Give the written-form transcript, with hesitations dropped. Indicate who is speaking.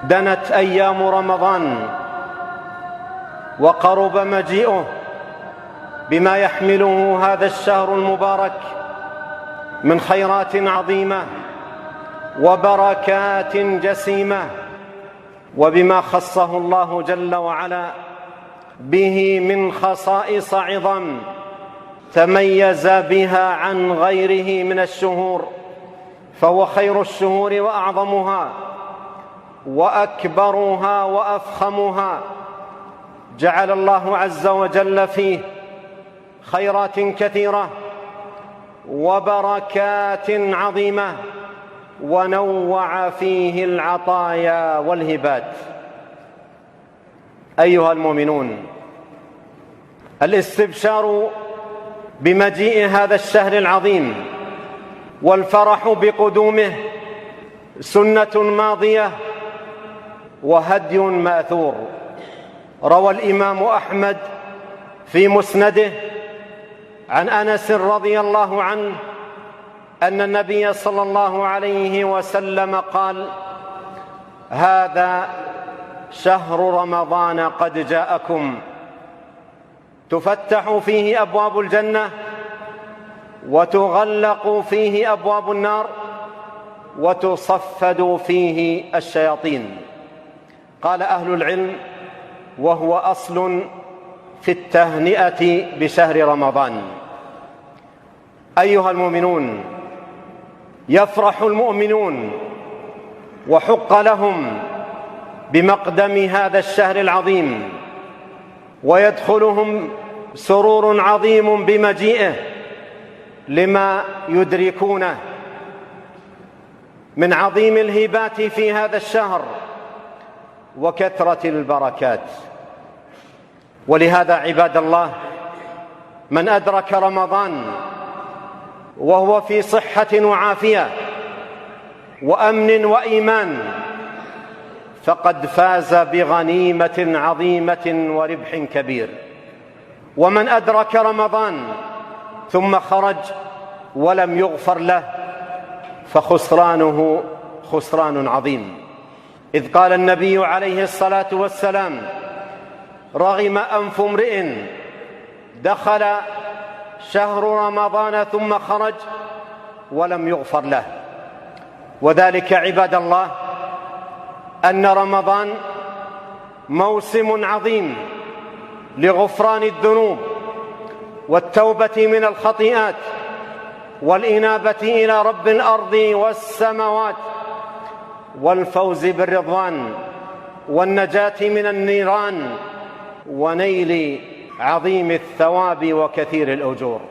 Speaker 1: دنت أيام رمضان وقرب مجيئه بما يحمله هذا الشهر المبارك من خيرات عظيمة وبركات جسيمة، وبما خصه الله جل وعلا به من خصائص عظم تميز بها عن غيره من الشهور، فهو خير الشهور وأعظمها وأكبرها وأفخمها. جعل الله عز وجل فيه خيرات كثيرة وبركات عظيمة، ونوع فيه العطايا والهبات. أيها المؤمنون، الاستبشار بمجيء هذا الشهر العظيم والفرح بقدومه سنة ماضية وهدي ماثور. روى الإمام أحمد في مسنده عن أنس رضي الله عنه أن النبي صلى الله عليه وسلم قال: هذا شهر رمضان قد جاءكم، تفتح فيه أبواب الجنة وتغلق فيه أبواب النار وتصفد فيه الشياطين. قال أهل العلم: وهو أصل في التهنئة بشهر رمضان. أيها المؤمنون، يفرح المؤمنون وحق لهم بمقدم هذا الشهر العظيم، ويدخلهم سرور عظيم بمجيئه لما يدركونه من عظيم الهبات في هذا الشهر وكثرة البركات. ولهذا عباد الله، من أدرك رمضان وهو في صحة وعافية وأمن وإيمان فقد فاز بغنيمة عظيمة وربح كبير. ومن أدرك رمضان ثم خرج ولم يغفر له فخسرانه خسران عظيم. إذ قال النبي عليه الصلاة والسلام: رغم أنف امرئ دخل شهر رمضان ثم خرج ولم يغفر له. وذلك عباد الله أن رمضان موسم عظيم لغفران الذنوب والتوبة من الخطيئات والإنابة إلى رب الأرض والسماوات والفوز بالرضوان والنجاة من النيران ونيل عظيم الثواب وكثير الأجور.